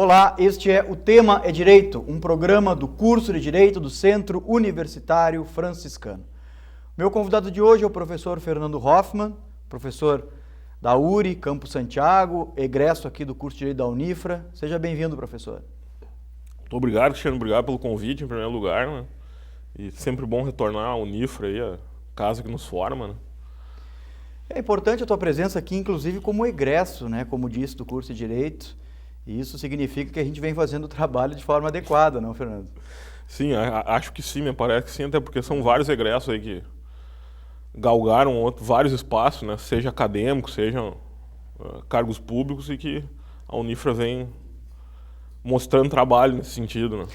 Olá, este é O Tema é Direito, um programa do curso de Direito do Centro Universitário Franciscano. Meu convidado de hoje é o professor Fernando Hoffmann, professor da URI, Campo Santiago, egresso aqui do curso de Direito da Unifra. Seja bem-vindo, professor. Muito obrigado, Cristiano. Obrigado pelo convite, em primeiro lugar, né? E sempre bom retornar à Unifra, aí, a casa que nos forma, né? É importante a tua presença aqui, inclusive como egresso, né? Como disse, do curso de Direito. E isso significa que a gente vem fazendo o trabalho de forma adequada, não, Fernando? Sim, acho que sim, me parece que sim, até porque são vários egressos aí que galgaram vários espaços, né? Seja acadêmicos, sejam cargos públicos, e que a Unifra vem mostrando trabalho nesse sentido, né?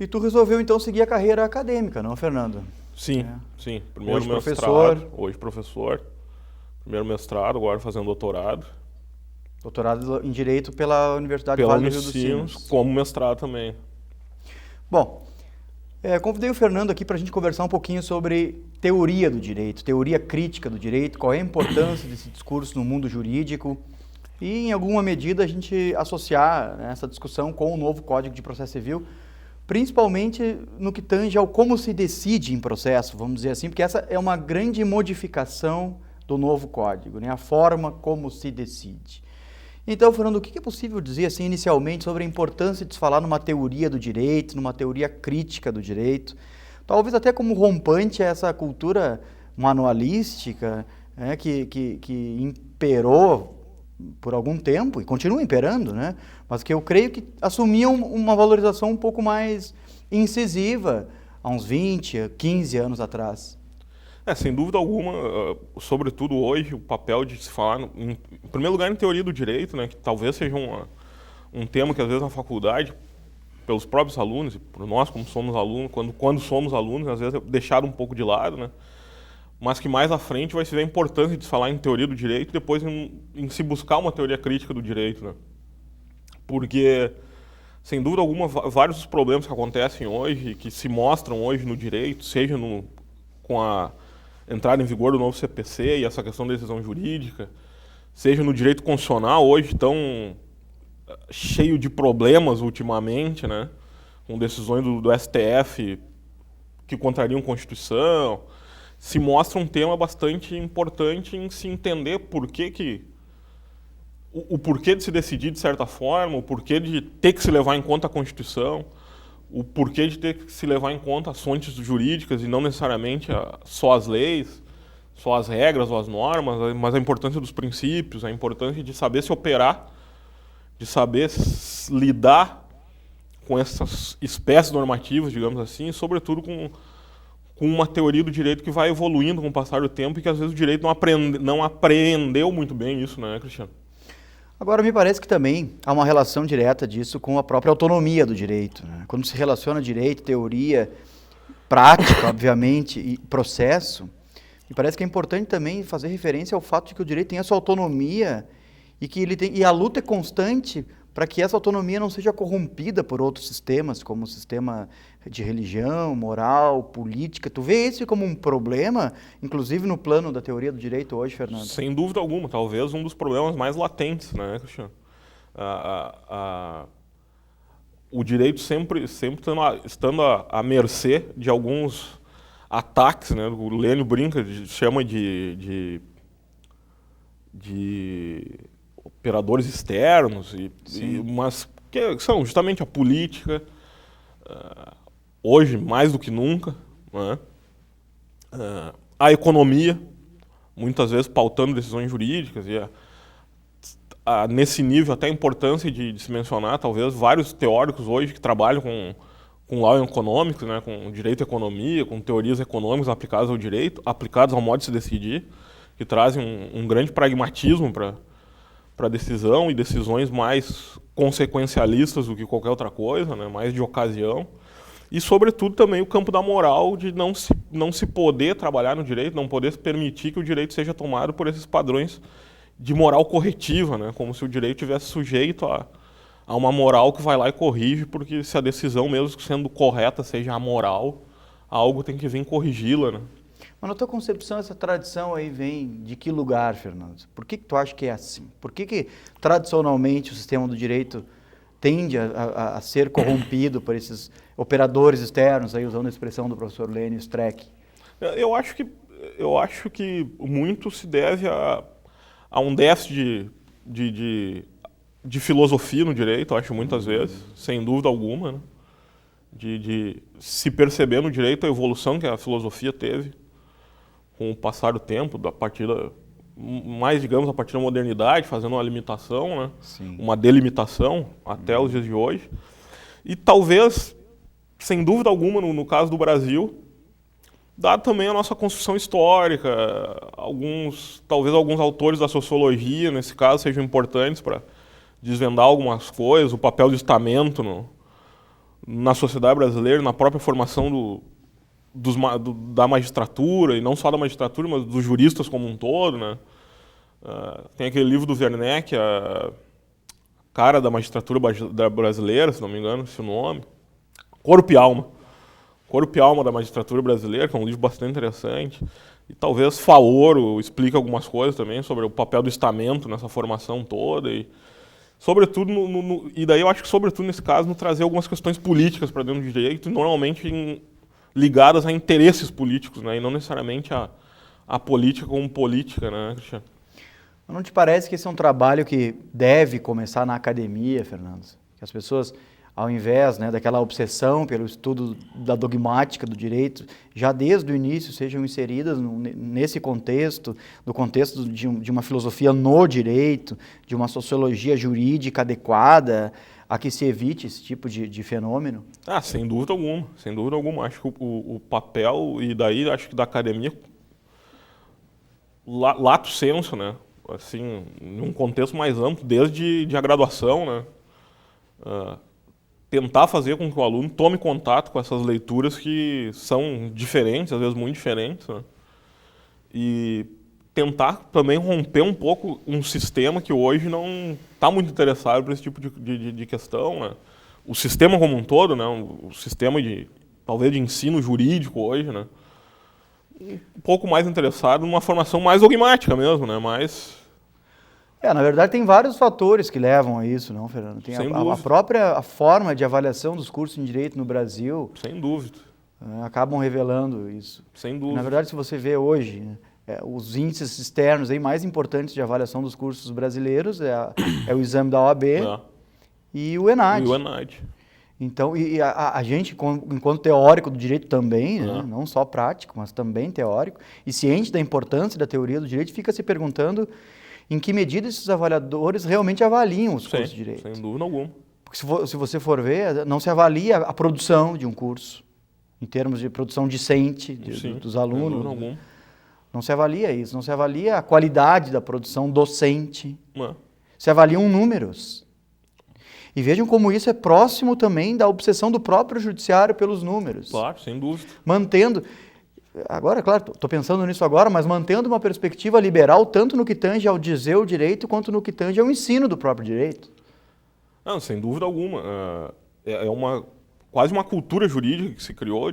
E tu resolveu então seguir a carreira acadêmica, não, Fernando? Sim, sim. Primeiro hoje mestrado, hoje professor. Primeiro mestrado, agora fazendo doutorado. Doutorado em Direito pela Universidade Vale do Rio dos Sinos. Como mestrado também. Bom, convidei o Fernando aqui para a gente conversar um pouquinho sobre teoria do direito, teoria crítica do direito, qual é a importância desse discurso no mundo jurídico e, em alguma medida, a gente associar, né, essa discussão com o novo Código de Processo Civil, principalmente no que tange ao como se decide em processo, vamos dizer assim, porque essa é uma grande modificação do novo Código, né, a forma como se decide. Então, Fernando, o que é possível dizer assim inicialmente sobre a importância de se falar numa teoria do direito, numa teoria crítica do direito, talvez até como rompante a essa cultura manualística, né, que imperou por algum tempo e continua imperando, né, mas que eu creio que assumiam uma valorização um pouco mais incisiva há uns 20, 15 anos atrás. Sem dúvida alguma, sobretudo hoje, o papel de se falar, em primeiro lugar, em teoria do direito, né, que talvez seja um tema que às vezes na faculdade, pelos próprios alunos, e por nós como somos alunos, quando somos alunos, às vezes é deixado um pouco de lado, né, mas que mais à frente vai se ver a importância de se falar em teoria do direito e depois em se buscar uma teoria crítica do direito, né, porque, sem dúvida alguma, vários dos problemas que acontecem hoje, que se mostram hoje no direito, seja com a entrada em vigor do novo CPC e essa questão da decisão jurídica, seja no direito constitucional, hoje tão cheio de problemas ultimamente, né, com decisões do STF que contrariam a Constituição, se mostra um tema bastante importante em se entender o porquê de se decidir de certa forma, o porquê de ter que se levar em conta a Constituição, o porquê de ter que se levar em conta as fontes jurídicas e não necessariamente só as leis, só as regras ou as normas, mas a importância dos princípios, a importância de saber se operar, de saber lidar com essas espécies normativas, digamos assim, e sobretudo com uma teoria do direito que vai evoluindo com o passar do tempo e que às vezes o direito não apreendeu muito bem isso, né, Cristiano? Agora, me parece que também há uma relação direta disso com a própria autonomia do direito, né? Quando se relaciona direito, teoria, prática, obviamente, e processo, me parece que é importante também fazer referência ao fato de que o direito tem a sua autonomia e que e a luta é constante para que essa autonomia não seja corrompida por outros sistemas, como o sistema de religião, moral, política. Tu vê isso como um problema, inclusive no plano da teoria do direito hoje, Fernando? Sem dúvida alguma, talvez um dos problemas mais latentes, né, Cristiano? O direito sempre estando à mercê de alguns ataques, né? O Lênio brinca, chama de operadores externos, mas que são justamente a política, hoje mais do que nunca, né? A economia, muitas vezes pautando decisões jurídicas, e nesse nível até a importância de se mencionar, talvez, vários teóricos hoje que trabalham com law econômico, né, com direito à economia, com teorias econômicas aplicadas ao direito, aplicadas ao modo de se decidir, que trazem um grande pragmatismo para a decisão e decisões mais consequencialistas do que qualquer outra coisa, né, mais de ocasião. E, sobretudo, também o campo da moral de não se poder trabalhar no direito, não poder se permitir que o direito seja tomado por esses padrões de moral corretiva, né, como se o direito tivesse sujeito a uma moral que vai lá e corrige, porque se a decisão, mesmo sendo correta, seja amoral, algo tem que vir corrigi-la, né? Mas na tua concepção, essa tradição aí vem de que lugar, Fernando? Por que tu acha que é assim? Por que tradicionalmente o sistema do direito tende a ser corrompido por esses operadores externos, aí usando a expressão do professor Lênio Streck? Eu acho que muito se deve a um déficit de filosofia no direito, eu acho, muitas vezes, sem dúvida alguma, né? De se perceber no direito a evolução que a filosofia teve com o passar do tempo, a partir da modernidade, fazendo uma limitação, né? Uma delimitação até os dias de hoje. E talvez, sem dúvida alguma, no caso do Brasil, dado também a nossa construção histórica, talvez alguns autores da sociologia, nesse caso, sejam importantes para desvendar algumas coisas, o papel do estamento na sociedade brasileira, na própria formação da magistratura, e não só da magistratura, mas dos juristas como um todo, né? Tem aquele livro do Werneck, a cara da magistratura brasileira, se não me engano, esse é o nome. Corpo e Alma da Magistratura Brasileira, que é um livro bastante interessante. E talvez Faoro explique algumas coisas também sobre o papel do estamento nessa formação toda. E, sobretudo, e daí eu acho que, sobretudo nesse caso, trazer algumas questões políticas para dentro do direito, normalmente ligadas a interesses políticos, né? E não necessariamente a política como política, né, Cristiano? Não te parece que esse é um trabalho que deve começar na academia, Fernando? Que as pessoas, ao invés, né, daquela obsessão pelo estudo da dogmática do direito, já desde o início sejam inseridas nesse contexto, no contexto de uma filosofia no direito, de uma sociologia jurídica adequada, a que se evite esse tipo de fenômeno? Sem dúvida alguma, sem dúvida alguma. Acho que o papel, e daí acho que da academia, lato sensu, né? Assim, num contexto mais amplo, desde a graduação, né? Tentar fazer com que o aluno tome contato com essas leituras que são diferentes, às vezes muito diferentes, né? E tentar também romper um pouco um sistema que hoje não está muito interessado por esse tipo de questão, né? O sistema como um todo, né? O sistema talvez de ensino jurídico hoje, né? Um pouco mais interessado numa formação mais dogmática mesmo, né? Na verdade, tem vários fatores que levam a isso, não, Fernando? Tem a própria forma de avaliação dos cursos em Direito no Brasil. Sem dúvida. Acabam revelando isso. Sem dúvida. Na verdade, se você vê hoje, os índices externos aí mais importantes de avaliação dos cursos brasileiros é o exame da OAB e o ENAD. Então, a gente, enquanto teórico do direito também, né, não só prático, mas também teórico, e ciente da importância da teoria do direito, fica se perguntando em que medida esses avaliadores realmente avaliam os cursos de direito. Sem dúvida alguma. Porque se você for ver, não se avalia a produção de um curso, em termos de produção discente dos alunos. Sem dúvida alguma. Não se avalia isso, não se avalia a qualidade da produção docente. Se avaliam números. E vejam como isso é próximo também da obsessão do próprio judiciário pelos números. Claro, sem dúvida. Mantendo... Agora, claro, estou pensando nisso agora, mas mantendo uma perspectiva liberal tanto no que tange ao dizer o direito quanto no que tange ao ensino do próprio direito. Não, sem dúvida alguma. Quase uma cultura jurídica que se criou,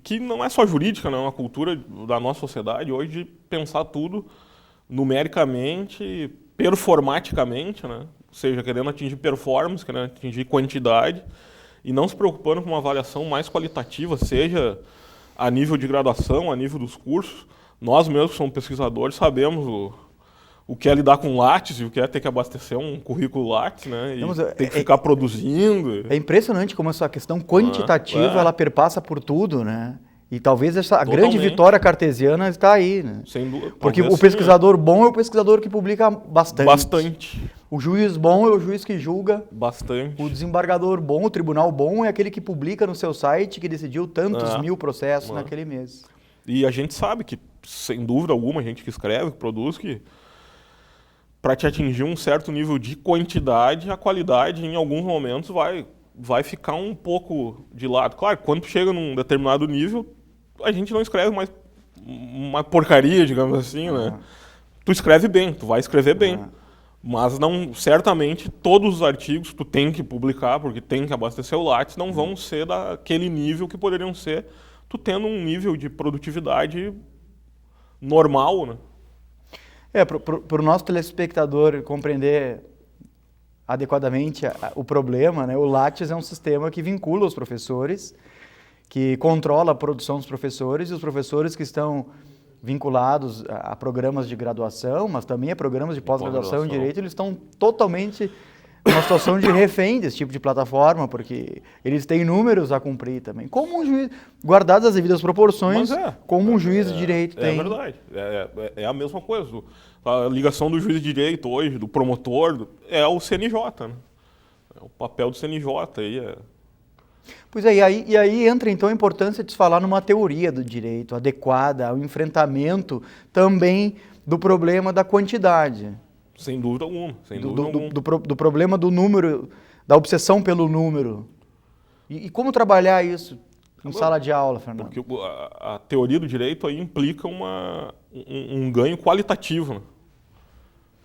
que não é só jurídica, não, é uma cultura da nossa sociedade hoje de pensar tudo numericamente, performaticamente, né? Ou seja, querendo atingir performance, querendo atingir quantidade, e não se preocupando com uma avaliação mais qualitativa, seja a nível de graduação, a nível dos cursos. Nós mesmos que somos pesquisadores sabemos o que é lidar com Lattes e o que é ter que abastecer um currículo Lattes, né? E ter que ficar produzindo. É impressionante como essa questão quantitativa ela perpassa por tudo, né? E talvez a grande vitória cartesiana está aí, né? Sem dúvida. Porque o pesquisador bom é o pesquisador que publica bastante. Bastante. O juiz bom é o juiz que julga. Bastante. O desembargador bom, o tribunal bom é aquele que publica no seu site que decidiu tantos mil processos naquele mês. E a gente sabe que, sem dúvida alguma, a gente que escreve, que produz, que para te atingir um certo nível de quantidade, a qualidade em alguns momentos vai ficar um pouco de lado. Claro, quando tu chega num determinado nível, a gente não escreve mais uma porcaria, digamos assim, né? Tu escreve bem, tu vai escrever bem. Mas não, certamente todos os artigos que tu tem que publicar, porque tem que abastecer o Lattes, não vão ser daquele nível que poderiam ser tu tendo um nível de produtividade normal, né? Para o nosso telespectador compreender adequadamente o problema, né? O Lattes é um sistema que vincula os professores, que controla a produção dos professores, e os professores que estão vinculados a programas de graduação, mas também a programas de pós-graduação em Direito, eles estão totalmente numa situação de refém desse tipo de plataforma, porque eles têm números a cumprir também. Como um juiz, guardadas as devidas proporções, como um juiz de direito tem. É verdade. É a mesma coisa. A ligação do juiz de direito hoje, do promotor, é o CNJ, né? É o papel do CNJ aí. Pois é, e aí entra então a importância de se falar numa teoria do direito adequada ao enfrentamento também do problema da quantidade. Sem dúvida alguma. Do problema do número, da obsessão pelo número. E como trabalhar isso em sala de aula, Fernando? Porque a teoria do direito aí implica um ganho qualitativo, né?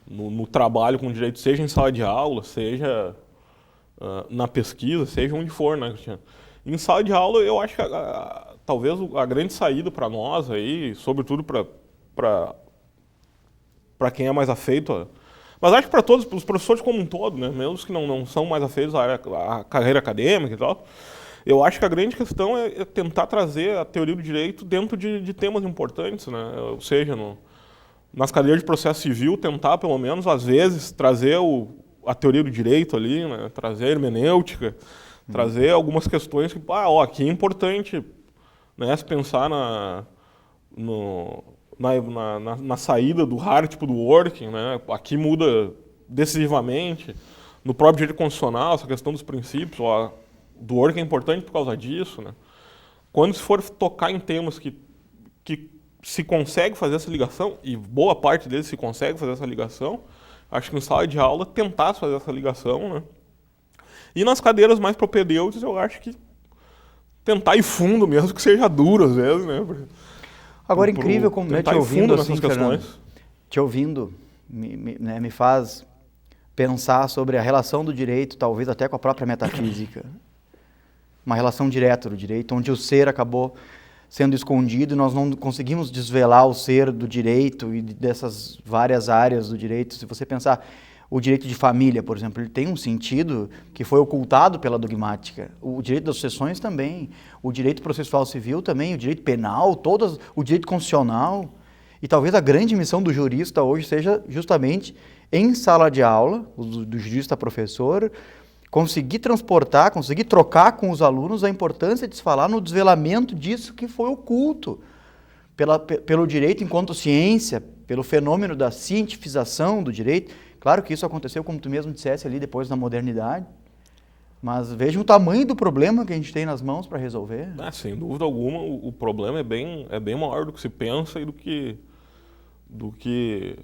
No trabalho com o direito, seja em sala de aula, seja na pesquisa, seja onde for, né, Cristiano? Em sala de aula, eu acho que talvez a grande saída para nós aí, sobretudo para quem é mais afeito, mas acho que para todos, os professores como um todo, né, mesmo os que não são mais afeitos à carreira acadêmica e tal, eu acho que a grande questão é tentar trazer a teoria do direito dentro de temas importantes, né, ou seja, nas cadeiras de processo civil, tentar pelo menos, às vezes, trazer a teoria do direito ali, né, trazer a hermenêutica, trazer algumas questões que, aqui é importante, né, se pensar na saída do hard para o working, né, aqui muda decisivamente, no próprio direito constitucional, essa questão dos princípios, do working é importante por causa disso, né. Quando se for tocar em temas que se consegue fazer essa ligação, e boa parte deles se consegue fazer essa ligação, acho que em sala de aula tentar fazer essa ligação, né? E nas cadeiras mais propedêuticas, eu acho que tentar ir fundo mesmo, que seja duro às vezes, né? Agora, incrível como, né, te ouvindo assim, Fernando, te ouvindo, me faz pensar sobre a relação do direito, talvez até com a própria metafísica. Uma relação direta do direito, onde o ser acabou sendo escondido e nós não conseguimos desvelar o ser do direito e dessas várias áreas do direito. Se você pensar o direito de família, por exemplo, ele tem um sentido que foi ocultado pela dogmática. O direito das sucessões também, o direito processual civil também, o direito penal, o direito constitucional. E talvez a grande missão do jurista hoje seja justamente em sala de aula, do jurista professor, conseguir transportar, conseguir trocar com os alunos a importância de se falar no desvelamento disso que foi oculto pelo direito enquanto ciência, pelo fenômeno da cientificação do direito. Claro que isso aconteceu, como tu mesmo dissesse, ali depois da modernidade, mas veja o tamanho do problema que a gente tem nas mãos para resolver. Sem dúvida alguma, o problema é bem maior do que se pensa e do que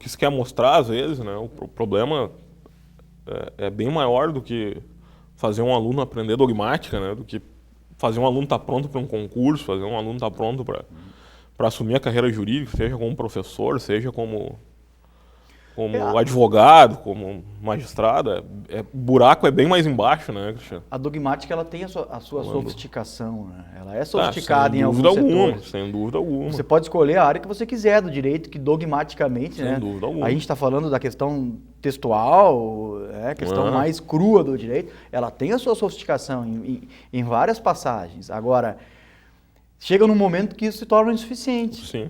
se quer mostrar às vezes, né? O problema é bem maior do que fazer um aluno aprender dogmática, né? Do que fazer um aluno estar pronto para um concurso, fazer um aluno estar pronto para assumir a carreira jurídica, seja como professor, seja como advogado, como magistrado. O buraco é bem mais embaixo, né, Cristiano? A dogmática ela tem a sua sofisticação, né? Ela é sofisticada em alguns setores. Sem dúvida alguma. Você pode escolher a área que você quiser do direito, que dogmaticamente, sem dúvida alguma. A gente está falando da questão textual, a questão mais crua do direito, ela tem a sua sofisticação em várias passagens. Agora, chega num momento que isso se torna insuficiente. Sim.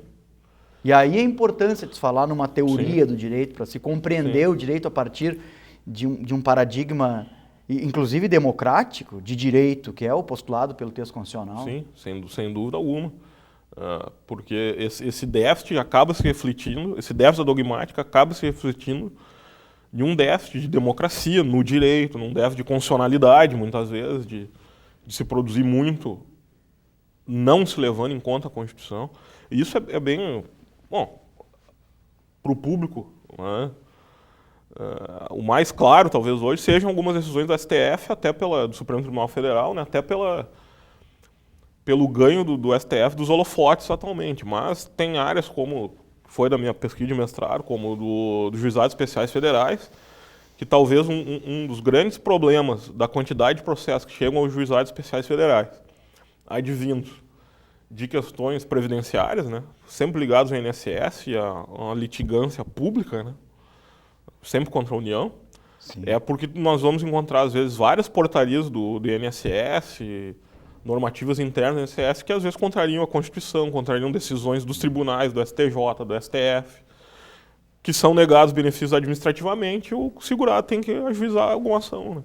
E aí a importância de se falar numa teoria do direito, para se compreender o direito a partir de um paradigma, inclusive democrático, de direito, que é o postulado pelo texto constitucional. Sim, sem dúvida alguma. Porque esse déficit acaba se refletindo, esse déficit da dogmática acaba se refletindo em um déficit de democracia no direito, num déficit de constitucionalidade, muitas vezes, de se produzir muito, não se levando em conta a Constituição. E isso é bem... Bom, para o público, né? O mais claro, talvez, hoje, sejam algumas decisões do STF, até do Supremo Tribunal Federal, né? Até pelo ganho do STF dos holofotes atualmente. Mas tem áreas como foi da minha pesquisa de mestrado, como dos juizados especiais federais, que talvez um dos grandes problemas da quantidade de processos que chegam aos juizados especiais federais, advindos de questões previdenciárias, né, sempre ligados ao INSS e à litigância pública, né, sempre contra a União, Sim. É porque nós vamos encontrar, às vezes, várias portarias do INSS, normativas internas do INSS, que às vezes contrariam a Constituição, contrariam decisões dos tribunais, do STJ, do STF, que são negados benefícios administrativamente, o segurado tem que ajuizar alguma ação.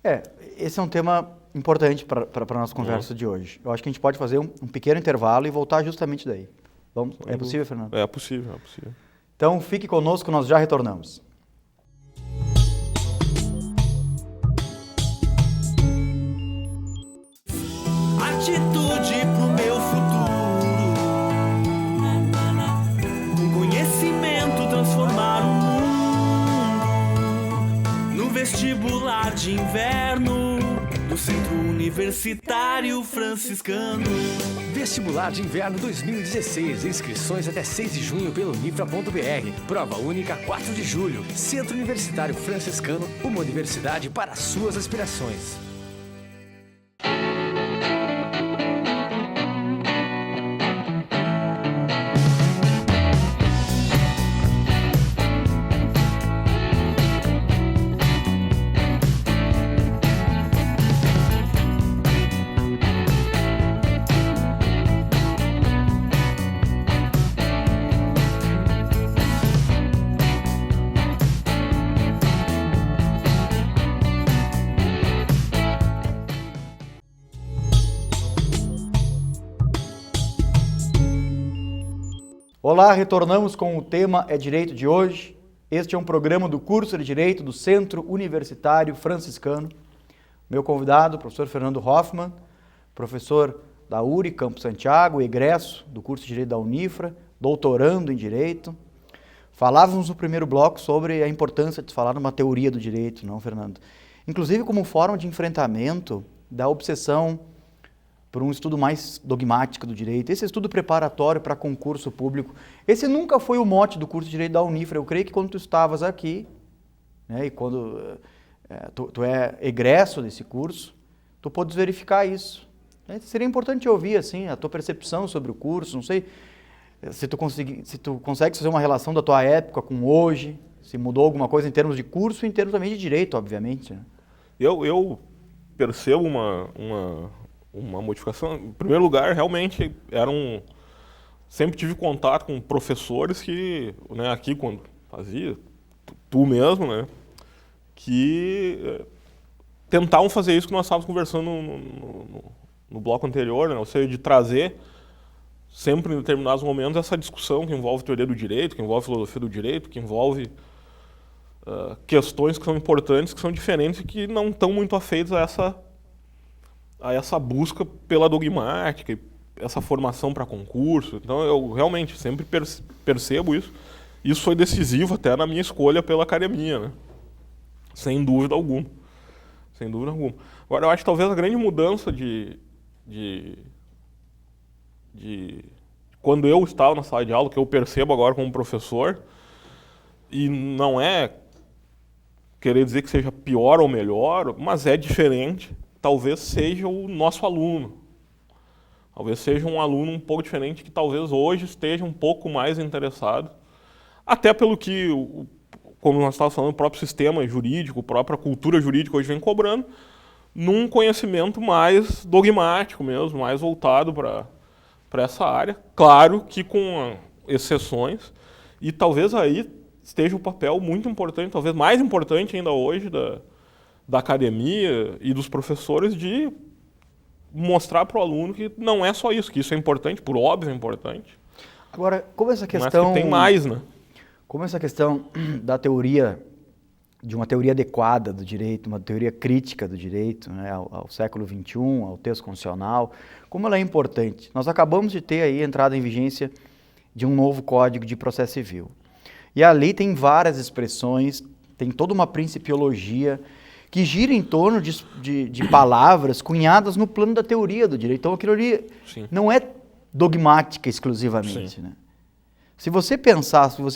Né? Esse é um tema importante para a nossa conversa de hoje. Eu acho que a gente pode fazer um pequeno intervalo e voltar justamente daí. Vamos? É possível, Fernando? É possível, é possível. Então fique conosco, nós já retornamos. Atitude pro meu futuro, com conhecimento transformar o mundo, no vestibular de inverno do Centro Universitário Franciscano. Vestibular de Inverno 2016. Inscrições até 6 de junho pelo Unifra.br. Prova única 4 de julho. Centro Universitário Franciscano, uma universidade para suas aspirações. Olá, retornamos com o tema É Direito de hoje. Este é um programa do curso de Direito do Centro Universitário Franciscano. Meu convidado, o professor Fernando Hoffmann, professor da URI, Campo Santiago, egresso do curso de Direito da Unifra, doutorando em Direito. Falávamos no primeiro bloco sobre a importância de falar numa teoria do direito, não, Fernando? Inclusive como forma de enfrentamento da obsessão por um estudo mais dogmático do direito, esse estudo preparatório para concurso público. Esse nunca foi o mote do curso de Direito da Unifra. Eu creio que quando tu estavas aqui, né, e quando tu é egresso desse curso, tu podes verificar isso. Seria importante ouvir assim, a tua percepção sobre o curso, não sei se tu consegue fazer uma relação da tua época com hoje, se mudou alguma coisa em termos de curso e em termos também de direito, obviamente. Né? Eu percebo uma modificação. Em primeiro lugar, realmente, sempre tive contato com professores que, né, aqui quando fazia, tu mesmo, né, que tentavam fazer isso que nós estávamos conversando no bloco anterior, né, ou seja, de trazer sempre em determinados momentos essa discussão que envolve teoria do direito, que envolve filosofia do direito, que envolve questões que são importantes, que são diferentes e que não estão muito afeitas a essa busca pela dogmática, essa formação para concurso. Então eu realmente sempre percebo isso. Isso foi decisivo até na minha escolha pela academia, né? Sem dúvida alguma. Sem dúvida alguma. Agora eu acho que talvez a grande mudança de quando eu estava na sala de aula, que eu percebo agora como professor, e não é querer dizer que seja pior ou melhor, mas é diferente. Talvez seja o nosso aluno. Talvez seja um aluno um pouco diferente que talvez hoje esteja um pouco mais interessado, até pelo que, como nós estávamos falando, o próprio sistema jurídico, a própria cultura jurídica hoje vem cobrando, num conhecimento mais dogmático mesmo, mais voltado para essa área. Claro que com exceções, e talvez aí esteja o papel muito importante, talvez mais importante ainda hoje, da academia e dos professores, de mostrar para o aluno que não é só isso, que isso é importante, por óbvio é importante. Agora, como essa questão... Mas que tem mais, né? Como essa questão da teoria, de uma teoria adequada do direito, uma teoria crítica do direito, né, ao século XXI, ao texto constitucional, como ela é importante. Nós acabamos de ter aí a entrada em vigência de um novo Código de Processo Civil. E ali tem várias expressões, tem toda uma principiologia que gira em torno de palavras cunhadas no plano da teoria do direito. Então, aquilo ali não é dogmática exclusivamente. Né? Se você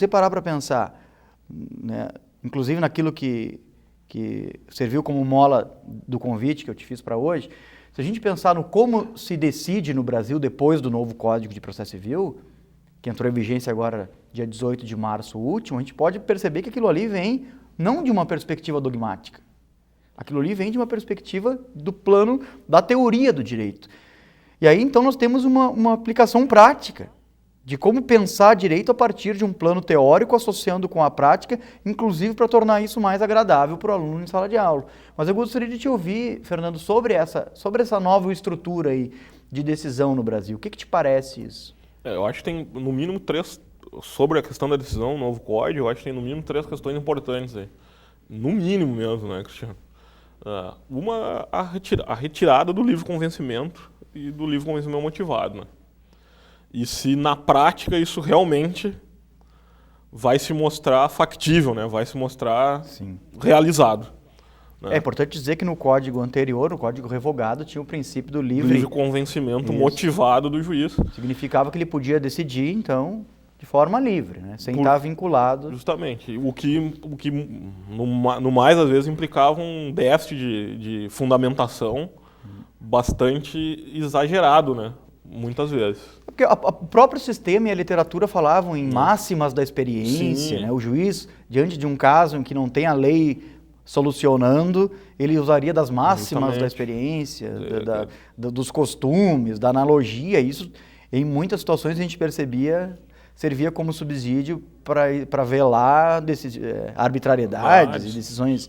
parar para pensar, né, inclusive naquilo que serviu como mola do convite que eu te fiz para hoje, se a gente pensar no como se decide no Brasil depois do novo Código de Processo Civil, que entrou em vigência agora dia 18 de março último, a gente pode perceber que aquilo ali vem não de uma perspectiva dogmática. Aquilo ali vem de uma perspectiva do plano da teoria do direito. E aí, então, nós temos uma aplicação prática de como pensar direito a partir de um plano teórico associando com a prática, inclusive para tornar isso mais agradável para o aluno em sala de aula. Mas eu gostaria de te ouvir, Fernando, sobre essa nova estrutura aí de decisão no Brasil. O que te parece isso? Eu acho que tem, no mínimo, sobre a questão da decisão, o novo código, eu acho que tem, no mínimo, 3 questões importantes aí. No mínimo mesmo, né, Cristiano? Uma, a retirada do livre convencimento e do livre convencimento motivado, né? E se na prática isso realmente vai se mostrar factível, né? Vai se mostrar realizado. Né? É importante dizer que no código anterior, no código revogado, tinha o princípio do livre convencimento motivado do juiz. Significava que ele podia decidir, então, de forma livre, né? Sem estar vinculado. Justamente. O que no mais, às vezes, implicava um déficit de fundamentação bastante exagerado, né? Muitas vezes. Porque o próprio sistema e a literatura falavam em máximas da experiência, né? O juiz, diante de um caso em que não tem a lei solucionando, ele usaria das máximas da experiência, dos costumes, da analogia. Isso, em muitas situações, a gente percebia, servia como subsídio para velar arbitrariedades e decisões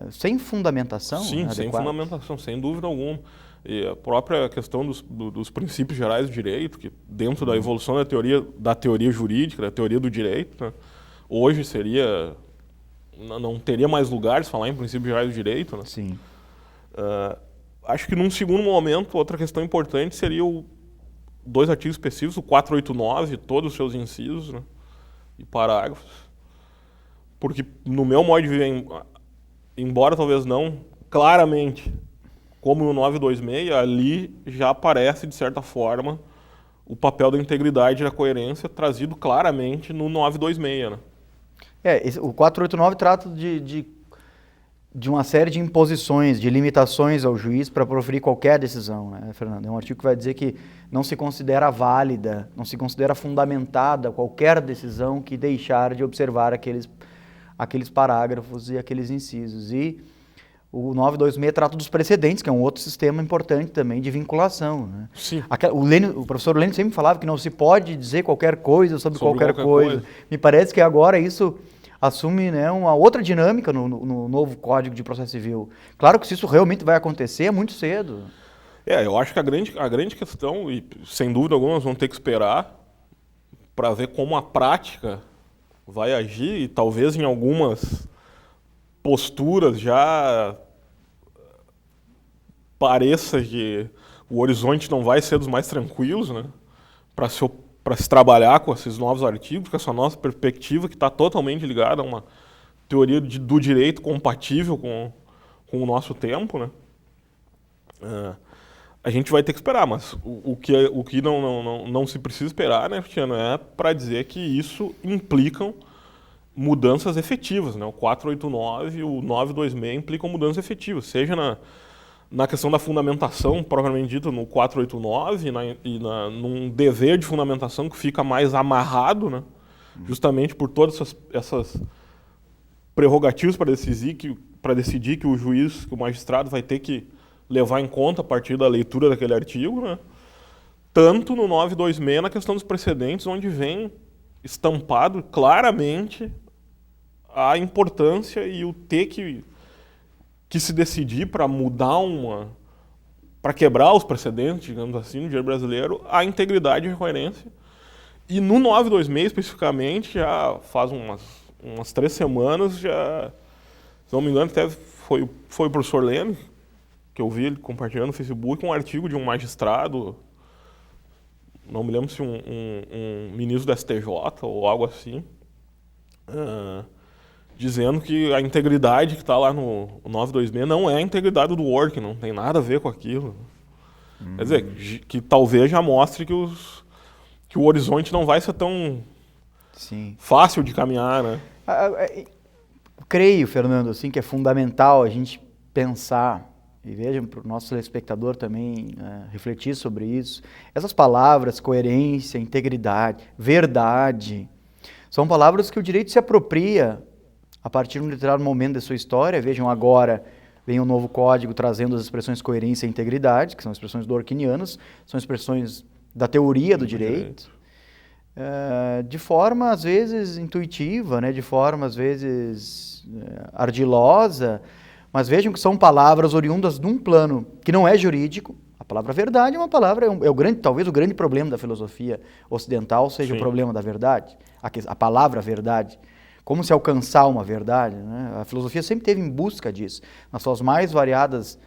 sem fundamentação. Sim, sem fundamentação, sem dúvida alguma. E a própria questão dos princípios gerais do direito, que dentro da evolução da teoria jurídica, da teoria do direito, né, hoje não teria mais lugar de falar em princípios gerais do direito. Né? Sim. Acho que num segundo momento, outra questão importante seria 2 artigos específicos, o 489, todos os seus incisos, né, e parágrafos. Porque no meu modo de ver, embora talvez não claramente como no 926, ali já aparece, de certa forma, o papel da integridade e da coerência trazido claramente no 926. Né? O 489 trata de uma série de imposições, de limitações ao juiz para proferir qualquer decisão, né, Fernando? É um artigo que vai dizer que não se considera válida, não se considera fundamentada qualquer decisão que deixar de observar aqueles parágrafos e aqueles incisos. E o 926 trata dos precedentes, que é um outro sistema importante também de vinculação. Né? Sim. O professor Lênio sempre falava que não se pode dizer qualquer coisa sobre qualquer coisa. Me parece que agora isso assume, né, uma outra dinâmica no novo Código de Processo Civil. Claro que se isso realmente vai acontecer, é muito cedo. Eu acho que a grande questão, e sem dúvida alguma nós vamos ter que esperar para ver como a prática vai agir, e talvez em algumas posturas já pareça que o horizonte não vai ser dos mais tranquilos, né, para se trabalhar com esses novos artigos, com essa nossa perspectiva que está totalmente ligada a uma teoria do direito compatível com o nosso tempo, né. A gente vai ter que esperar, mas o que não se precisa esperar, né, Cristiano, é para dizer que isso implicam mudanças efetivas, né? O 489 e o 926 implicam mudanças efetivas, seja na questão da fundamentação, propriamente dita, no 489, num dever de fundamentação que fica mais amarrado, né? Justamente por todas essas prerrogativas para decidir que o juiz, que o magistrado vai ter que levar em conta a partir da leitura daquele artigo, né? Tanto no 926, na questão dos precedentes, onde vem estampado claramente a importância e o ter que se decidir para mudar para quebrar os precedentes, digamos assim, no direito brasileiro, a integridade e a coerência. E no 926, especificamente, já faz umas 3 semanas, já, se não me engano, até foi o professor Lênio, que eu vi ele compartilhando no Facebook, um artigo de um magistrado, não me lembro se um ministro do STJ ou algo assim, dizendo que a integridade que está lá no 926 não é a integridade do Word, que não tem nada a ver com aquilo. Quer dizer, que talvez já mostre que o horizonte não vai ser tão fácil de caminhar, né? Creio, Fernando, assim, que é fundamental a gente pensar, e veja para o nosso telespectador também refletir sobre isso. Essas palavras, coerência, integridade, verdade, são palavras que o direito se apropria a partir de um determinado momento da sua história. Vejam, agora vem um novo código trazendo as expressões coerência e integridade, que são expressões dworkinianas, são expressões da teoria do direito, de forma, às vezes, intuitiva, né? De forma, às vezes, ardilosa, mas vejam que são palavras oriundas de um plano que não é jurídico. A palavra verdade é uma palavra, talvez o grande problema da filosofia ocidental seja o problema da verdade, a palavra verdade. Como se alcançar uma verdade, né? A filosofia sempre esteve em busca disso, nas suas mais variadas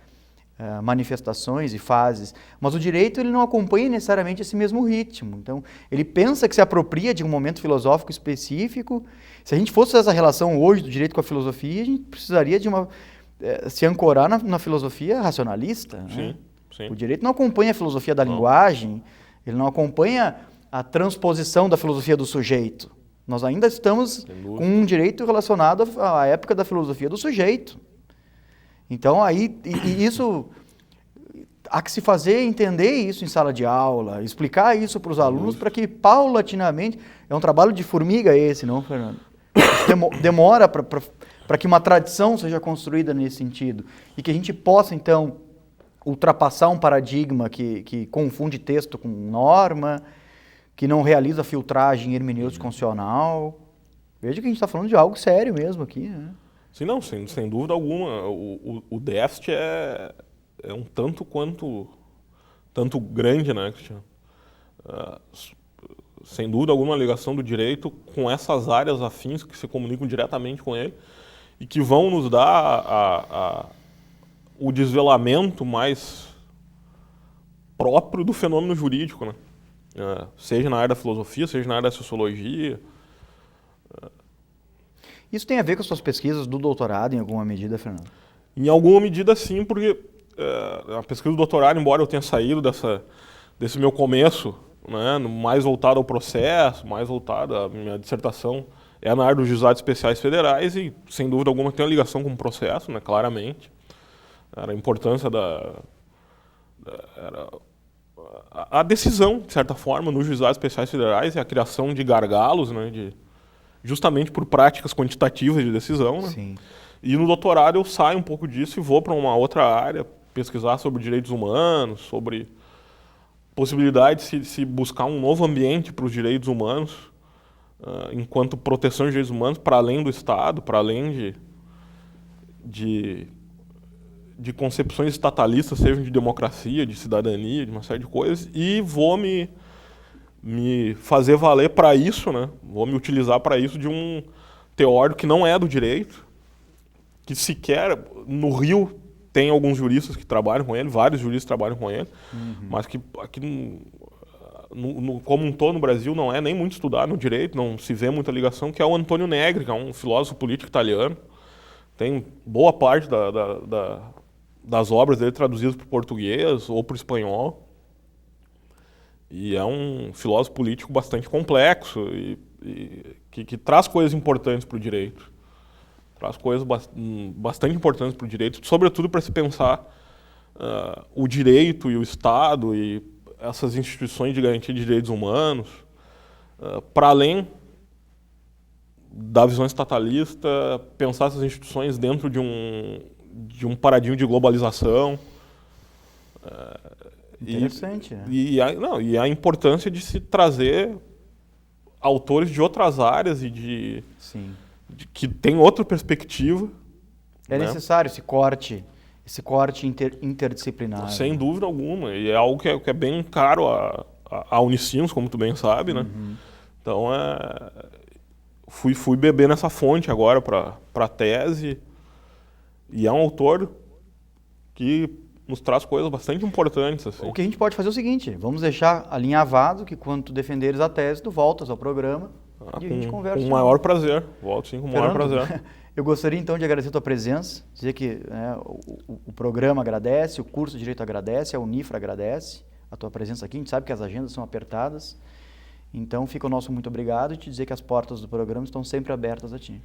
manifestações e fases. Mas o direito ele não acompanha necessariamente esse mesmo ritmo. Então, ele pensa que se apropria de um momento filosófico específico. Se a gente fosse fazer essa relação hoje do direito com a filosofia, a gente precisaria de se ancorar na filosofia racionalista. Sim, né? sim. O direito não acompanha a filosofia da linguagem, ele não acompanha a transposição da filosofia do sujeito. Nós ainda estamos com um direito relacionado à época da filosofia do sujeito. Então, aí, isso, há que se fazer entender isso em sala de aula, explicar isso para os alunos, para que paulatinamente, é um trabalho de formiga esse, não, Fernando? Demora para que uma tradição seja construída nesse sentido, e que a gente possa, então, ultrapassar um paradigma que confunde texto com norma, que não realiza filtragem hermenêutica constitucional. Veja que a gente está falando de algo sério mesmo aqui, né? Sim, não, sem dúvida alguma. O déficit é um tanto grande, né, Cristiano? Sem dúvida alguma, a ligação do direito com essas áreas afins que se comunicam diretamente com ele e que vão nos dar o desvelamento mais próprio do fenômeno jurídico, né? Seja na área da filosofia, seja na área da sociologia. Isso tem a ver com as suas pesquisas do doutorado, em alguma medida, Fernando? Em alguma medida, sim, porque a pesquisa do doutorado, embora eu tenha saído desse meu começo, né, mais voltado ao processo, mais voltado à minha dissertação, é na área dos juizados especiais federais e, sem dúvida alguma, tem uma ligação com o processo, né, claramente. Era a importância a decisão, de certa forma, nos juizados especiais federais é a criação de gargalos, né, justamente por práticas quantitativas de decisão. Né? Sim. E no doutorado eu saio um pouco disso e vou para uma outra área, pesquisar sobre direitos humanos, sobre possibilidade de se buscar um novo ambiente para os direitos humanos, enquanto proteção de direitos humanos, para além do Estado, para além de concepções estatalistas, sejam de democracia, de cidadania, de uma série de coisas, e vou me fazer valer para isso, né? Vou me utilizar para isso de um teórico que não é do direito, que sequer no Rio tem alguns juristas que trabalham com ele, vários juristas trabalham com ele, mas que aqui como um todo no Brasil não é nem muito estudado no direito, não se vê muita ligação, que é o Antonio Negri, que é um filósofo político italiano. Tem boa parte das obras dele traduzidas para o português ou para o espanhol. E é um filósofo político bastante complexo e que traz coisas importantes para o direito. Traz coisas bastante importantes para o direito, sobretudo para se pensar o direito e o Estado e essas instituições de garantia de direitos humanos, para além da visão estatalista, pensar essas instituições dentro de um paradigma de globalização. Interessante, né? E a importância de se trazer autores de outras áreas e que tem outra perspectiva. É necessário esse corte interdisciplinar. Sem dúvida alguma. E é algo que é bem caro a Unicinos, como tu bem sabe, né? Então, fui beber nessa fonte agora para a tese. E é um autor que nos traz coisas bastante importantes. Assim. O que a gente pode fazer é o seguinte, vamos deixar alinhavado que quando tu defenderes a tese, tu voltas ao programa e a gente conversa. Com o maior prazer. Volto sim, com o maior prazer. Eu gostaria então de agradecer a tua presença, dizer que o programa agradece, o curso de Direito agradece, a Unifra agradece a tua presença aqui. A gente sabe que as agendas são apertadas, então fica o nosso muito obrigado e te dizer que as portas do programa estão sempre abertas a ti.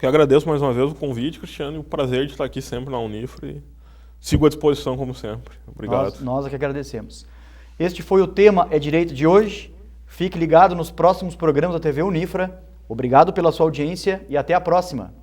Eu agradeço mais uma vez o convite, Cristiano, e o prazer de estar aqui sempre na Unifra e sigo à disposição como sempre. Obrigado. Nós é que agradecemos. Este foi o tema É Direito de hoje. Fique ligado nos próximos programas da TV Unifra. Obrigado pela sua audiência e até a próxima.